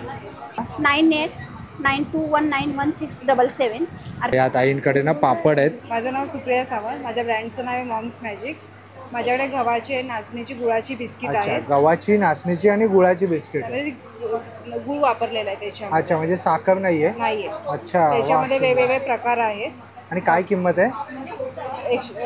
9892191677. या ताईंकडे ना पापड आहेत. माझं नाव सुप्रिया सावंत. माझ्या ब्रँडचं नाव आहे मॉम्स मॅजिक. माझ्याकडे गव्हाची, नाचणीची, गुळाची बिस्किट अच्छा. आहेत. गव्हाची, नाचणीची आणि गुळाची बिस्किट. त्यामध्ये गुळ वापरलेला आहे त्याच्यामध्ये. अच्छा, म्हणजे साखर नाहीये? नाहीये. अच्छा. त्याच्यामध्ये वा, वेगवेगळे प्रकार आहेत. आणि काय किंमत आहे?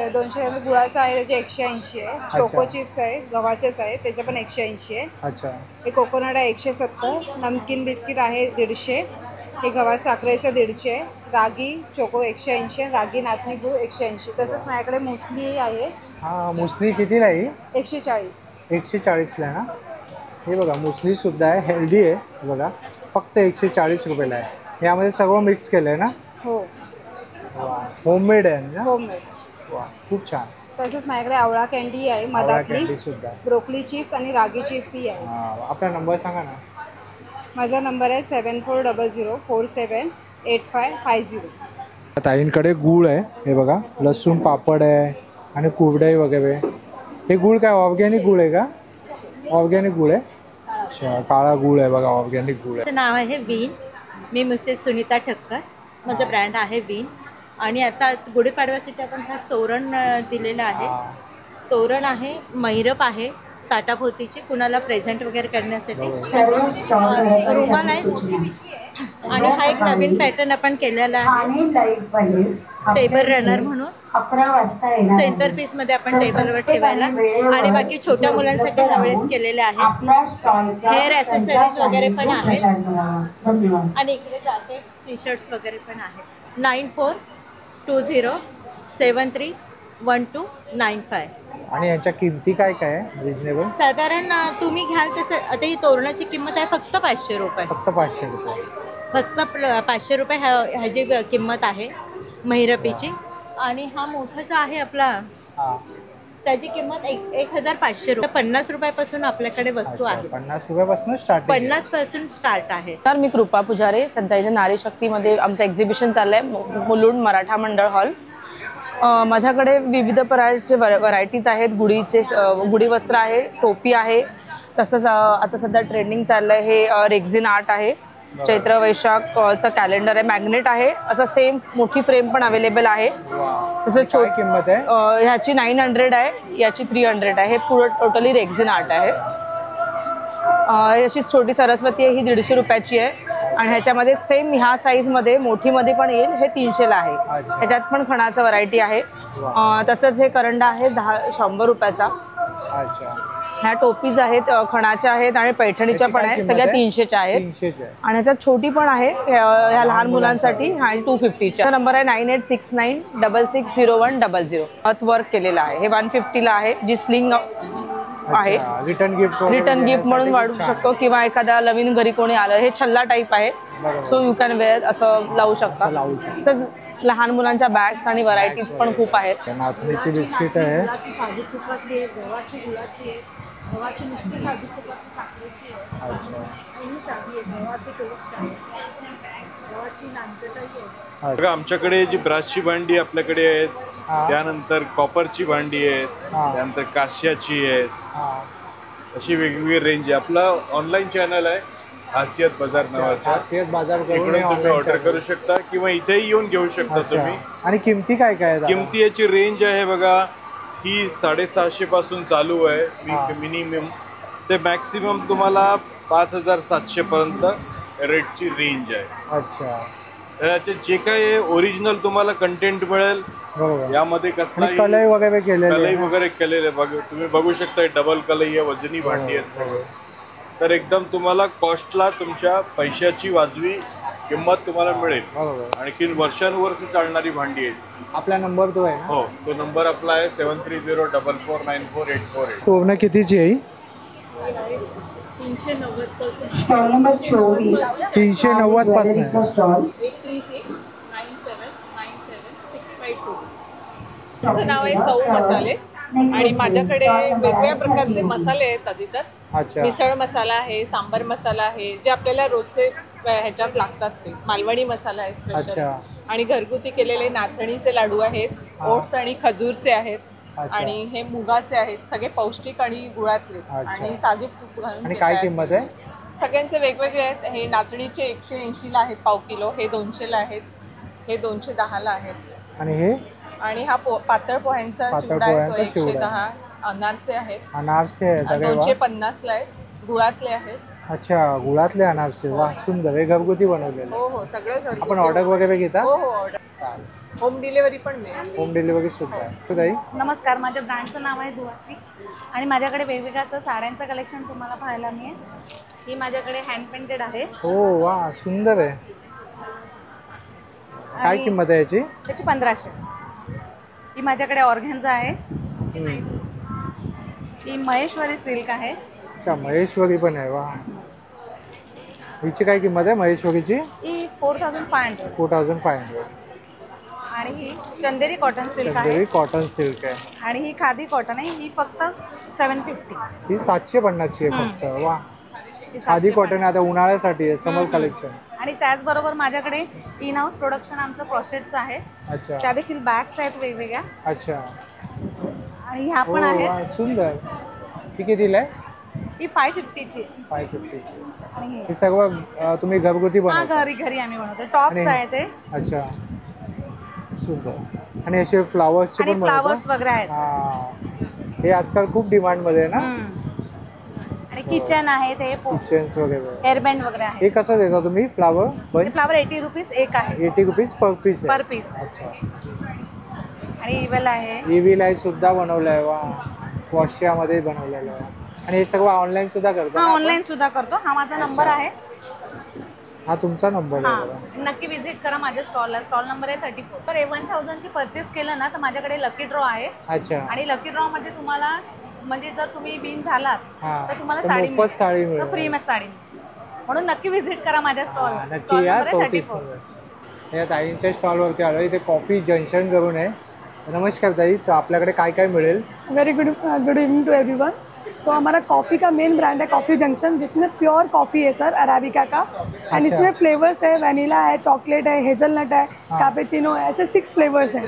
200 ग्रॅम गुळाचा आहे, त्याचे 180 आहे. चोको चिप्स आहे, गव्हाचेच आहे, त्याचं पण 180 आहे. अच्छा. हे कोकोनट आहे 170. नमकीन बिस्किट आहे 150. हे गव्हा साखरेचं 150. रागी चोको 180. रागी नाचणी गुळ 180. तसंच माझ्याकडे मुसली आहे. हा, मुसली कितीला आहे? 140. 140ला आहे ना? हे बघा, मुसली सुद्धा आहे, हेल्दी आहे बघा, फक्त 140 रुपयाला आहे. यामध्ये सगळं मिक्स केलं आहे ना? हो, वा, होममेड आहे ना? होममेड. वा, खूप छान. तसंच माझ्याकडे आवळा कॅन्डी आहे मधातली, कॅन्डी सुद्धा. ब्रोकली चिप्स आणि रागी चिप्स ही आहे. हा, आपला नंबर सांगा ना. माझा नंबर आहे 7400478550. ताईंकडे गूळ आहे, हे बघा, लसूण पापड आहे आणि कुरडई वगैरे. हे गूळ काय ऑर्गॅनिक गूळ आहे का? ऑर्गॅनिक गूळ आहे. अच्छा, काळा गूळ आहे बघा, ऑर्गॅनिक गूळ आहे. नाव आहे विन. मी मिसेस सुनीता ठक्कर. माझं ब्रँड आहे विन. आणि आता गुढीपाडव्यासाठी आपण खास तोरण दिलेलं आहे. तोरण आहे, मैरप आहे, ताटाभोवतीची कुणाला प्रेझेंट वगैरे करण्यासाठी. रुमाल आहे. आणि हा एक नवीन पॅटर्न आपण केलेला आहे, टेबल रनर म्हणून. सेंटर पीस मध्ये आपण टेबलवर ठेवायला. आणि बाकी छोट्या मुलांसाठी ह्यावेळेस केलेले आहे. हेअर ॲसेसरीज वगैरे पण आहेत. आणि इकडे जॅकेट, टी शर्ट्स वगैरे पण आहेत. 9420731295. आणि यांच्या किमती काय काय आहे रिजनेबल? साधारण तुम्ही घ्याल तसं. आता ही तोरणाची किंमत आहे फक्त 500 रुपये. फक्त 500 रुपये. फक्त 500 रुपये ह्याची किंमत आहे महिरपीची. आणि हा मोठा जो आहे आपला, त्याची किंमत 1500 रुपये. 50 रुपयापासून आपल्याकडे वस्तू आहे. 50 रुपयापासून स्टार्ट? 50% स्टार्ट आहे. तर मी कृपा पुजारे. सध्या इथे नारी शक्तीमध्ये आमचं एक्झिबिशन चाललं आहे, मुलुंड मराठा मंडळ हॉल. माझ्याकडे विविध प्रकारचे व्हरायटीज आहेत. गुढी वस्त्र आहे, टोपी आहे. तसंच आता सध्या ट्रेंडिंग चाललं आहे हे रेक्झिन आर्ट आहे. चैत्र वैशाखचं कॅलेंडर आहे, मॅग्नेट आहे. असं सेम मोठी फ्रेम पण अवेलेबल आहे. तसं छोटी किंमत आहे ह्याची 900 आहे, याची 300 आहे. हे पुढं टोटली रेक्झिन आर्ट आहे. अशी छोटी सरस्वती आहे, ही 150 रुपयाची आहे. आणि ह्याच्यामध्ये सेम ह्या साईजमध्ये मोठीमध्ये पण येईल, हे 300ला आहे. ह्याच्यात पण खणाचं व्हरायटी आहे. तसंच हे करंडा आहे 100 रुपयाचा. ह्या टोपीज आहेत, खणाच्या आहेत आणि पैठणीच्या पण आहेत. सगळ्या 300च्या आहेत. आणि ह्याच्यात छोटी पण आहे ह्या लहान मुलांसाठी. हा 250च्या. नंबर आहे 9869660100. वर्क केलेला आहे. हे 150ला आहे. जी स्लिंग आहे, रिटर्न गिफ्ट म्हणून वाढू शकतो. किंवा एखाद्या नवीन घरी कोणी आलं, हे छल्ला टाईप आहे. सो यू कॅन वेअर, असं लावू शकता. तसंच लहान मुलांच्या बॅग्स आणि व्हरायटीज पण खूप आहेत. नाचणीची बिस्किट आहे, साजूक तुपातली आहे, गव्हाची गुळाची आहे, गव्हाची नुसती साजूक तुपातली साखरेची आहे. ही साधी आहे, गव्हाची टोस्ट आहे, गव्हाची नानकटाई आहे. बघा, आमच्याकडे जी ब्रासची भांडी आपल्याकडे आहेत, त्यानंतर कॉपरची भांडी आहेत, त्यानंतर काश्याची आहेत. अशी वेगवेगळी रेंज आहे. आपला ऑनलाईन चॅनल आहे खासियत बाजार नावाचा. खासियत बाजार इकडून तुम्ही ऑर्डर करू शकता किंवा इथेही येऊन घेऊ शकता तुम्ही. आणि किमती काय काय? किमती याची रेंज आहे बघा, ही 750 पासून चालू आहे मिनिमम ते मॅक्सिमम तुम्हाला 5700 पर्यंत रेटची रेंज आहे. अच्छा. त्याचे जे काही ओरिजिनल तुम्हाला कंटेंट मिळेल बरोबर, यामध्ये कसलाही कलई वगैरे केलेले कलई वगैरे केलेले तुम्ही बघू शकता, डबल कलई आहे, वजनी भांडी आहेत सगळं. तर एकदम तुम्हाला कॉस्टला तुमच्या पैशाची वाजवी किंमत तुम्हाला मिळेल. आणखी वर्षानुवर्ष चालणारी भांडी आहे. आपला नंबर तो आहे ना? हो, तो नंबर आपला आहे 7304494848. पूर्ण कितीची आहे? 390 पासून 390 पासून. 8369797652. माझं नाव आहे सौ मसाले आणि माझ्याकडे वेगवेगळ्या प्रकारचे मसाले आहेत. आधी तर मिसळ मसाला आहे, सांबर मसाला आहे, जे आपल्याला रोजचे ह्याच्यात लागतात ते. मालवणी मसाला आहे स्पेशल, आणि घरगुती केलेले नाचणीचे लाडू आहेत, ओट्स आणि खजूरचे आहेत, आणि हे मुगाचे आहेत, सगळे पौष्टिक आणि गुळातले, आणि साजूक तूप घालून. आणि काय किंमत आहे? सगळ्यांचे वेगवेगळे आहेत. हे नाचणीचे 180ला आहेत पाव किलो, हे 200ला आहेत, हे 210ला आहेत. आणि हे आणि हा पातळ पोह्यांचा चिवडा आहे, तो 110. अनारसे आहेत, अनारसे आहेत 250ला आहेत, गुळातले आहेत. अच्छा, गुळातले अनारसे, वा सुंदर. हे घरगुती बनवलेले? हो हो, सगळं घरगुती. आपण ऑर्डर वगैरे घेता? हो हो, ऑर्डर. होम डिलिव्हरी पण मिळेल. होम डिलिव्हरी सुद्धा आहे. ताई नमस्कार, माझ्या ब्रँडचं नाव आहे दुवात्री, आणि माझ्याकडे वेगवेगळं असं साड्यांचं कलेक्शन तुम्हाला पाहायला मिळेल. ही माझ्याकडे हँड पेंटेड आहे. हो, वा सुंदर आहे. काय किंमत आहे याची? त्याची 1500. ही माझ्याकडे ऑर्गॅन्झा आहे. ही महेश्वरी सिल्क आहे. अच्छा, महेश्वरी पण आहे, वा. हिची काय किंमत आहे महेश्वरीची? ही 4500. 4500. आणि ही चंदेरी कॉटन सिल्क आहे. चंदेरी कॉटन सिल्क आहे. आणि ही खादी कॉटन आहे. ही फक्त 750. ही 750ची आहे फक्त, वा. खादी कॉटन आता उन्हाळ्यासाठी आहे, समर कलेक्शन. आणि त्याचबरोबर माझ्याकडे इन हाऊस प्रोडक्शन आमचं क्रॉशेटचं आहे. अच्छा, त्या देखील बॅग्स आहेत वेगवेगळ्या. अच्छा. आणि ह्या पण आहेत. सुंदर. ही कितीला आहे? ही 550ची. 550ची. आणि हे सगळं तुम्ही घरगुती बनवता? घरी आम्ही बनवतो. टॉप्स आहे ते. अच्छा, सुंदर. आणि असे फ्लावर्सचे पण फ्लावर्स वगैरे आहेत. हे आजकाल खूप डिमांड मध्ये आहे ना. आणि किचन आहे ते, किचन्स वगैरे, हेअरबँड वगैरे आहे. हे कसं देता तुम्ही? फ्लावर फ्लावर 80 रुपीज एक आहे. 80 रुपीज पर पीस पर पीस. अच्छा. आणि इव्हल आहे. इव्हल आहे सुद्धा बनवलंय, वा. वॉशियामध्ये बनवलेलं आहे. आणि हे सगळं ऑनलाईन सुद्धा करतो? ऑनलाईन सुद्धा करतो. हा माझा नंबर आहे. हा तुमचा नंबर आहे. नक्की विजिट करा माझ्या स्टॉलला. स्टॉल नंबर आहे 34. तर 1000 ची परचेस केलं ना तर माझ्याकडे लकी ड्रॉ आहे. अच्छा. आणि लकी ड्रॉ मध्ये तुम्हाला म्हणजे जर तुम्ही विन झालात तर तुम्हाला साडी मिळेल, फ्री मध्ये साडी. म्हणून नक्की विजिट करा माझ्या स्टॉलला. नक्की या. 34. या ताईंच्या स्टॉलवरती आलो. इथे कॉफी जंक्शन करून आहे. नमस्कार ताई, तर आपल्याकडे काय काय मिळेल? Very good evening to everyone. So हमारा कॉफ़ी का मेन ब्रांड है कॉफ़ी जंक्शन, जिसमें प्योर कॉफ़ी है सर, अराबिका का. एंड इसमें फ्लेवर्स है, वनीला है, चॉकलेट है, हेजलनट है, कैपेचिनो है, ऐसे 6 फ्लेवर्स हैं.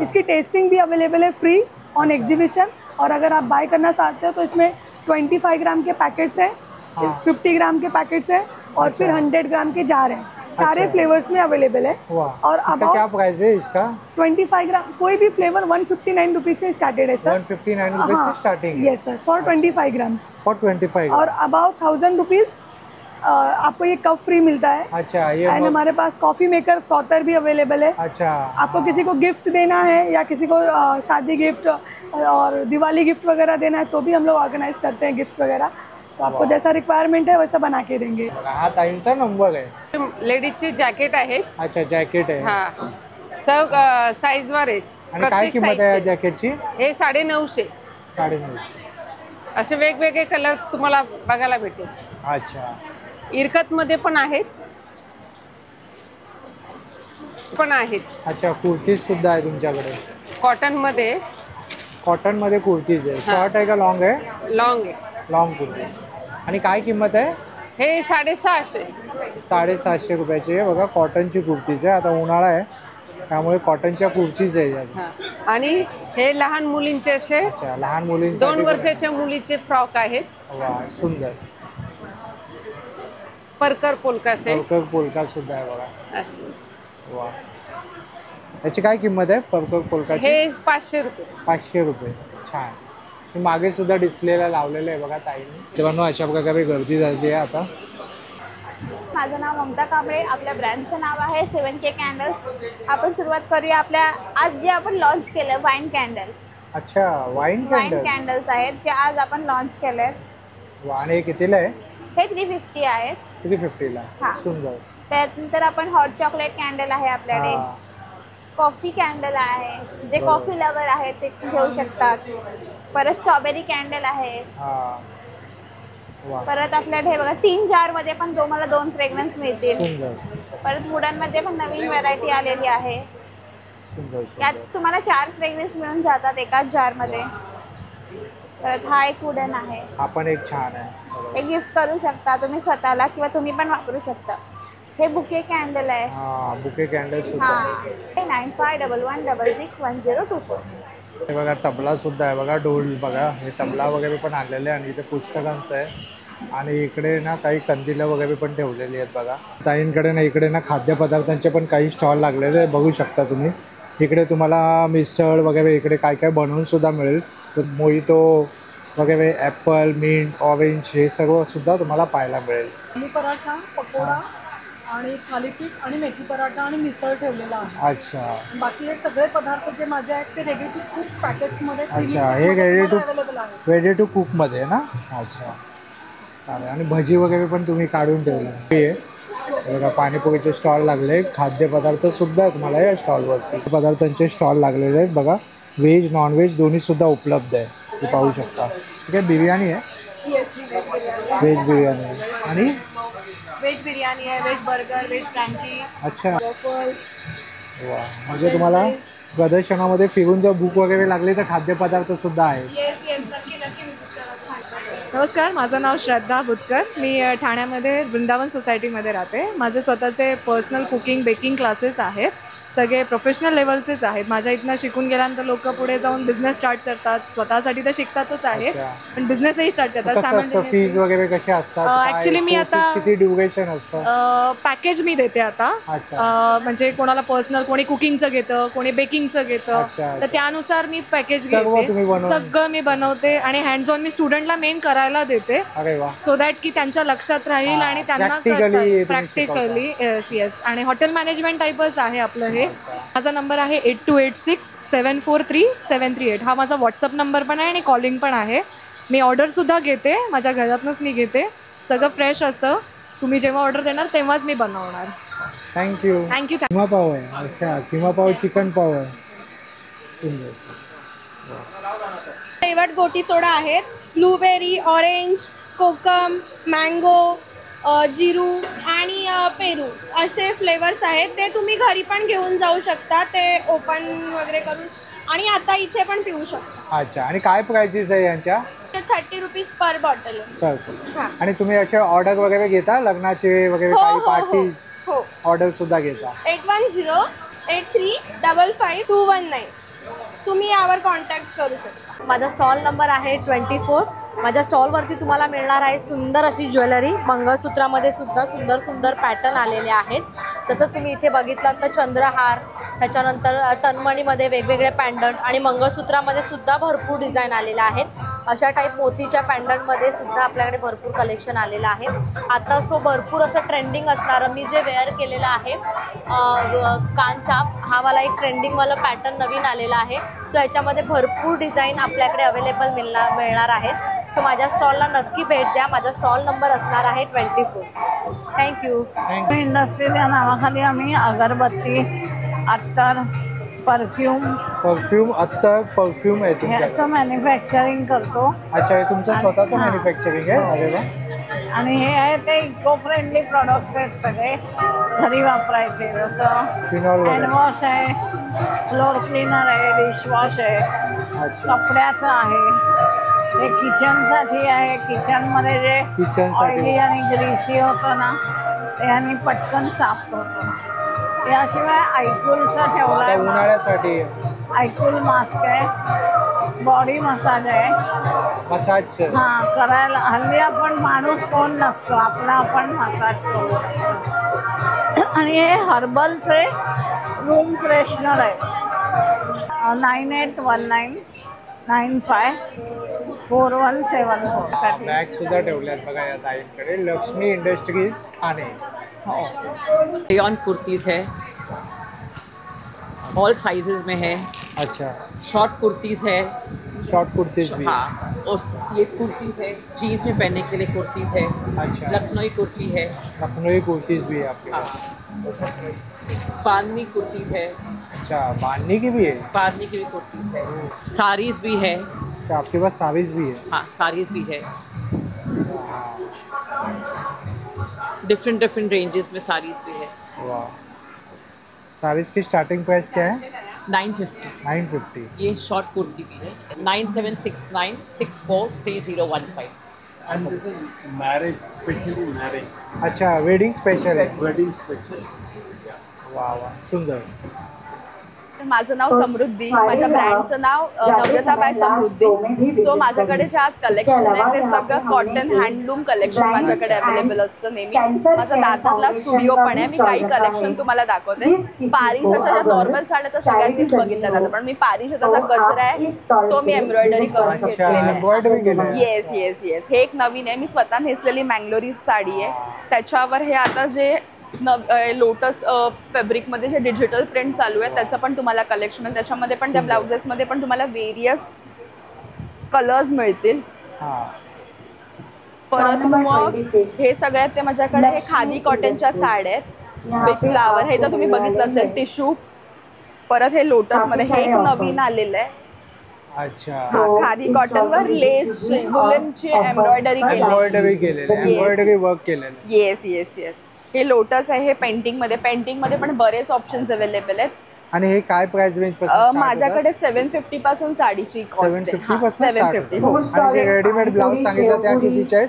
इसकी टेस्टिंग भी अवेलेबल है फ्री ऑन एग्जीबिशन. और अगर आप बाय करना चाहते हो तो इसमें 25 ग्राम के पैकेट्स हैं, 50 ग्राम के पैकेट्स हैं, और फिर 100 ग्राम के जार हैं. सारे फ्लेवर्स में अवेलेबल है. और इसका क्या प्राइस है इसका? 25 ग्राम कोई भी फ्लेवर 159 रुपीज से स्टार्टेड है sir. 159 rupees say starting? Yes sir, for 25 grams. For 25. और अबाउट 1000 रुपीज आपको ये कप फ्री मिलता है. अच्छा. ये एंड हमारे पास कॉफी मेकर फ्रॉथर भी अवेलेबल है. अच्छा. आपको किसी को गिफ्ट देना है या किसी को शादी गिफ्ट और दिवाली गिफ्ट वगैरह देना है तो भी हम लोग ऑर्गेनाइज करते हैं गिफ्ट वगैरह. तो आपको जैसा रिक्वायरमेंट है वैसा बना के देंगे. हा ताईंचा नंबर आहे. लेडीजचे जॅकेट आहे. अच्छा, जॅकेट आहे. हा, सब साईज वर आहे. आणि काय किंमत आहे या जॅकेटची? हे 950. 950. असे वेगवेगळे कलर तुम्हाला बघायला भेटेल. अच्छा. इरकत मध्ये पण आहेत. अच्छा, कुर्तीज सुद्धा आहे तुमच्याकडे? कॉटन मध्ये. कॉटन मध्ये कुर्तीज आहे. शॉर्ट आहे का लॉंग आहे? लॉंग आहे. लॉंग कुर्ती. आणि काय किंमत आहे? हे 650. 750 रुपयाची आहे बघा. कॉटनची कुर्तीज आहे. आता उन्हाळा आहे त्यामुळे कॉटनच्या कुर्तीज आहे. आणि हे लहान मुलींचे असे. अच्छा, लहान मुलींचे 2 वर्षाच्या मुलीचे फ्रॉक आहेत. वा, सुंदर. परकर पोलका से. परकर पोलका सुद्धा आहे बघा. असे. वा. याची काय किंमत आहे परकर पोलकाची? हे 500 रुपये. 500 रुपये. छान. मागे सुद्धा डिस्प्लेला लावलेलं आहे बघा ताईंनी. तेव्हा अशा प्रकारे गर्दी झाली आहे आता. माझं नाव ममता कांबळे. आपल्या ब्रँडचं नाव आहे 7K कॅन्डल्स. आपण सुरुवात करूया आपल्या आज जे आपण लॉन्च केलं वाईन कॅन्डल. अच्छा, वाईन कॅन्डल्स आहेत जे आज आपण लॉन्च केले. आणि कितीला आहे? हे 350 आहेत. 350 ला. सुंदर. त्यानंतर आपण हॉट चॉकलेट कॅन्डल आहे आपल्याकडे. कॉफी कॅन्डल आहे, जे कॉफी लवर आहेत ते घेऊ शकतात. परत स्ट्रॉबेरी कॅन्डल आहे. परत आपल्याकडे हे बघा 3 जार मध्ये पण तुम्हाला 2 फ्रेग्रन्स मिळतील. परत वुडन मध्ये पण नवीन व्हरायटी आलेली आहे. यात तुम्हाला 4 फ्रेग्रन्स मिळून जातात एकाच जार मध्ये. परत हा एक वुडन आहे. हा पण एक छान आहे. हे गिफ्ट करू शकता तुम्ही स्वतःला किंवा तुम्ही पण वापरू शकता. हे बुके कॅन्डल आहे. बुके कॅन्डल सुद्धा आहे. 9511661024. हे बघा तबला सुद्धा आहे बघा, ढोल बघा, हे तबला वगैरे पण आणलेले आहे. आणि इथे पुस्तकांचं आहे. आणि इकडे ना काही कंदिलं वगैरे पण ठेवलेली आहेत बघा. ताईंकडे ना इकडे ना खाद्यपदार्थांचे पण काही स्टॉल लागलेले आहे, बघू शकता तुम्ही. इकडे तुम्हाला मिसळ वगैरे इकडे काय काय बनवून सुद्धा मिळेल. मोहितो वगैरे, ॲपल, मिंट, ऑरेंज हे सर्व सुद्धा तुम्हाला पाहायला मिळेल. आलू पराठा, पकोडा आणि थालीपीठ आणि मेथी पराठा आणि मिसळ ठेवलेला आहे. अच्छा. बाकी हे सगळे पदार्थ जे माझे आहेत ते रेडी टू कुक पॅकेट्समध्ये. अच्छा, हे रेडी टू कुकमध्ये ना. अच्छा चालेल. आणि भजी वगैरे पण तुम्ही काढून ठेवली आहे बघा. पाणीपुरीचे स्टॉल लागले. खाद्यपदार्थ सुद्धा तुम्हाला या स्टॉलवरती पदार्थांचे स्टॉल लागलेले आहेत बघा. व्हेज नॉनव्हेज दोन्ही सुद्धा उपलब्ध आहे, ते पाहू शकता. ठीक आहे. बिर्याणी आहे, व्हेज बिर्याणी आहे. आणि व्हेज बिर्याणी आहे, व्हेज बर्गर, व्हेज फ्रँकी. अच्छा वा. म्हणजे तुम्हाला प्रदर्शनामध्ये फिरून जर भूक वगैरे लागली तर खाद्यपदार्थ सुद्धा आहे. नमस्कार, माझं नाव श्रद्धा बुतकर. मी ठाण्यामध्ये वृंदावन सोसायटीमध्ये राहते. माझे स्वतःचे पर्सनल कुकिंग बेकिंग क्लासेस आहेत. सगळे प्रोफेशनल लेवलचेच आहेत. माझ्या इथनं शिकून गेल्यानंतर लोक पुढे जाऊन बिझनेस स्टार्ट करतात. स्वतःसाठी तर शिकतातच आहे पण बिझनेसही स्टार्ट करतात. फीज वगैरे कसे असतात? ऍक्च्युली मी आता किती ड्युरेशन असतं? पॅकेज मी देते आता. म्हणजे कोणाला पर्सनल, कोणी कुकिंगचं घेतं, कोणी बेकिंगचं घेतं, तर त्यानुसार मी पॅकेज घेते. सगळं मी बनवते आणि हँड्स ऑन मी स्टुडंटला मेन करायला देते, सो दॅट की त्यांच्या लक्षात राहील आणि त्यांना प्रॅक्टिकली. येस. आणि हॉटेल मॅनेजमेंट टाईपच आहे आपलं हे. माझा नंबर आहे 8286743738. हा माझा व्हॉट्सअप नंबर पण आहे आणि कॉलिंग पण आहे. मी ऑर्डर सुद्धा घेते, माझ्या घरातूनच मी घेते. सगळं फ्रेश असतं. तुम्ही जेव्हा ऑर्डर देणार तेव्हाच मी बनवणार. थँक्यू. किमा पाव आहे. अच्छा, किमा पाव, चिकन पाव आहे. फ्लेवर्ड गोटी सोडा आहेत. ब्लूबेरी, ऑरेंज, कोकम, मँगो, जिरू आणि पेरू असे फ्लेवर्स आहेत. ते तुम्ही घरी पण घेऊन जाऊ शकता, ते ओपन वगैरे करून, आणि आता इथे पण पिऊ शकता. अच्छा. आणि काय प्राइसेस आहे यांच्या? 30 रुपीज पर बॉटल. आणि तुम्ही असे ऑर्डर वगैरे घेता लग्नाचे वगैरे, काही पार्टीज ऑर्डर सुद्धा घेता? 8108355219. तुम्ही यावर कॉन्टॅक्ट करू शकता. माझा स्टॉल नंबर आहे 24. माझ्या स्टॉलवरती तुम्हाला मिळणार आहे सुंदर अशी ज्वेलरी. मंगळसूत्रामध्ये सुद्धा सुंदर सुंदर पॅटर्न आलेले आहेत. तसं तुम्ही इथे बघितलात तर चंद्रहार, त्याच्यानंतर तन्मणीमध्ये वेगवेगळे पॅन्डंट आणि मंगळसूत्रामध्ये सुद्धा भरपूर डिझाईन आलेले आहेत. अशा टाईप मोतीच्या पॅन्डंटमध्ये सुद्धा आपल्याकडे भरपूर कलेक्शन आलेलं आहे आता. सो भरपूर असं ट्रेंडिंग असणारं मी जे वेअर केलेलं आहे कानचाप, हा वाला एक ट्रेंडिंगवाला पॅटर्न नवीन आलेला आहे. सो याच्यामध्ये भरपूर डिझाईन आपल्याकडे अवेलेबल मिळणार आहेत. सो माझ्या स्टॉलला नक्की भेट द्या. माझा स्टॉल नंबर असणार आहे 24. थँक्यू. इंडस्ट्री या नावाखाली आम्ही अगरबत्ती, अत्तर, परफ्यूम अत्तर, परफ्यूम ह्याचं मॅन्युफॅक्चरिंग करतो. अच्छा, हे तुमचं स्वतःचं मॅन्युफॅक्चरिंग आहे? अरे वा. आणि हे आहे ते इको फ्रेंडली प्रॉडक्ट्स आहेत सगळे घरी वापरायचे. जसं हँडवॉश आहे, फ्लोर क्लीनर आहे, डिशवॉश आहे, कपड्याचं आहे. हे किचनसाठी आहे. किचनमध्ये जे ऑइली आणि ग्रीसी होतं ना ते आणि पटकन साफ होतं. याशिवाय आयकूलचा ठेवला आहे उन्हाळ्यासाठी. आयकूल मास्क आहे. बॉडी मसाज आहे. मसाज करायला हल्ली आपण माणूस कोण नसतो, आपला आपण मसाज करू शकतो. आणि हे हर्बलचे रूम फ्रेशनर आहे. 9819954174 साठी. बॅग सुद्धा ठेवल्यात बघा या ताईंकडे. लक्ष्मी इंडस्ट्रीज ठाणे. रेयॉन कुर्तीज है, ऑल साइजेस में है। अच्छा, शॉर्ट कुर्तीज है। शॉर्ट कुर्तीज भी? हाँ, और ये कुर्तीज है, जीन्स में पहनने के लिए कुर्तीज है। अच्छा, लखनऊ कुर्ती है। लखनऊ कुर्तीज भी है आपके पास? बांधनी कुर्तीज है। अच्छा, बांधनी की भी है? बांधनी की भी कुर्तीज है। साड़ीज भी है। क्या आपके पास साड़ीज भी है? हाँ, साड़ीज भी है। डिफरेंट डिफरेंट रेंजेस में साड़ीज भी है। वाह, साड़ीज की स्टार्टिंग प्राइस क्या है? 950। 950। ये शॉर्ट कुर्ती भी है। 9769643015। Marriage, specially marriage. अच्छा, वेडिंग स्पेशल आहे? Wedding special. वा वा, सुंदर। माझं नाव समृद्धी, माझ्या ब्रँडचं नाव नव्यता बाय समृद्धी। सो माझ्याकडे जे आज कलेक्शन आहे ते सगळं कॉटन हँडलूम कलेक्शन माझ्याकडे अवेलेबल असतं नेहमी। माझा दादरला स्टुडिओ पण आहे, मी काही कलेक्शन तुम्हाला दाखवते। पारिजातच्या ज्या नॉर्मल साड्या तर सगळ्यांनीच बघितल्या जातात, पण मी पारिजातचा गजरा आहे तो मी एम्ब्रॉयडरी करून घेतलेला आहे। येस येस येस, हे एक नवीन आहे, मी स्वतः नेसलेली मँगलोरी साडी आहे। त्याच्यावर हे आता जे लोटस फॅब्रिकमध्ये जे डिजिटल प्रिंट चालू आहे त्याचं पण तुम्हाला कलेक्शन आहे। त्याच्यामध्ये पण त्या ब्लाउजेसमध्ये पण तुम्हाला वेरियस कलर्स मिळतील। परत मग हे सगळ्यात ते माझ्याकडे हे खादी कॉटनच्या साड्या आहेत, बिग फ्लावर, हे तर तुम्ही बघितलं असेल, टिश्यू। परत हे लोटसमध्ये हे एक नवीन आलेलं आहे। अच्छा, खादी कॉटनवर लेस वुलनची एम्ब्रॉयडरी एम्ब्रॉयडरी वर्क केलेलं। येस येस येस, हे लोटस आहे, हे पेंटिंग मध्ये पण बरेच ऑप्शन्स अवेलेबल आहेत। आणि हे काय प्राइस रेंज पासून? माझ्याकडे 750 पासून साडीची कॉस्ट आहे। 750। आणि जे रेडीमेड ब्लाउज सांगितलं त्या कितीचे आहेत?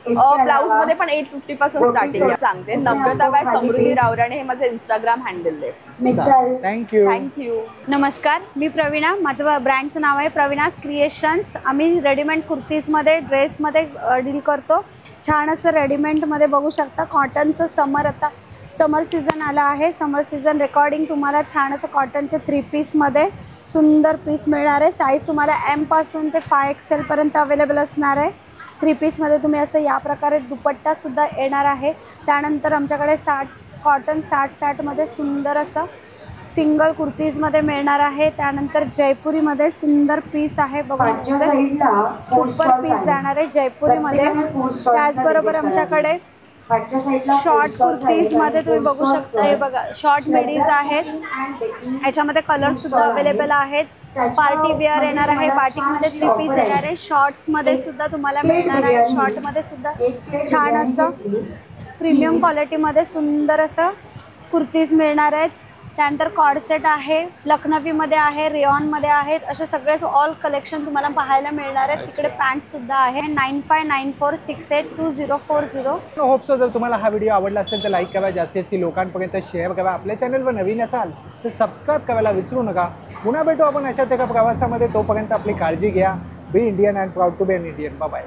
ब्लाउज मध्ये पण 850 पासून स्टार्टिंग आहे। सांगते, नव्यता बाय समृद्धी रावराणे हे माझं इंस्टाग्राम हँडल आहे। Thank you thank you. नमस्कार, मी प्रवीणा, माझं ब्रँडचं नाव आहे प्रवीणास क्रिएशन्स। आम्ही रेडीमेड कुर्तीजमध्ये, ड्रेसमध्ये डील करतो। छान असं रेडीमेडमध्ये बघू शकता, कॉटनचं समर, आता समर सीझन आला आहे। समर सीझन रेकॉर्डिंग तुम्हाला छान असं कॉटनचे 3 पीसमध्ये सुंदर पीस मिळणार आहे। साईज तुम्हाला M पासून ते 5XL पर्यंत अवेलेबल असणार आहे। 3 पीसमध्ये तुम्ही असं या प्रकारे दुपट्टासुद्धा येणार आहे। त्यानंतर आमच्याकडे कॉटन 60-60मध्ये सुंदर असं सिंगल कुर्तीजमध्ये मिळणार आहे। त्यानंतर जयपुरीमध्ये सुंदर पीस आहे, बघा सुपर पीस जाणार आहे जयपुरीमध्ये। त्याचबरोबर आमच्याकडे शॉर्ट कुर्तीजमध्ये तुम्ही बघू शकता, हे बघा शॉर्ट मिडीज आहेत, ह्याच्यामध्ये कलर्ससुद्धा अवेलेबल आहेत। पार्टी वेअर येणार आहे, बाटिकमध्ये 3 पीस येणार आहे। शॉर्ट्समध्ये सुद्धा तुम्हाला मिळणार आहे, शॉर्टमध्ये सुद्धा छान असं प्रीमियम क्वालिटीमध्ये सुंदर असं कुर्तीज मिळणार आहेत। त्यानंतर कॉर्डसेट आहे, लखनवीमध्ये आहे, रेयॉनमध्ये आहेत, असे सगळेच ऑल कलेक्शन तुम्हाला पाहायला मिळणार आहेत। तिकडे पॅन्टसुद्धा आहे। 9594682040। होप सो जर तुम्हाला हा व्हिडिओ आवडला असेल तर लाईक करा, जास्तीत लोकांपर्यंत शेअर करा। आपल्या चॅनलवर नवीन असाल तर सबस्क्राईब करायला विसरू नका। पुन्हा भेटू आपण अशाच एका प्रवासामध्ये, तोपर्यंत आपली काळजी घ्या। Be Indian and proud to be an Indian. Bye bye.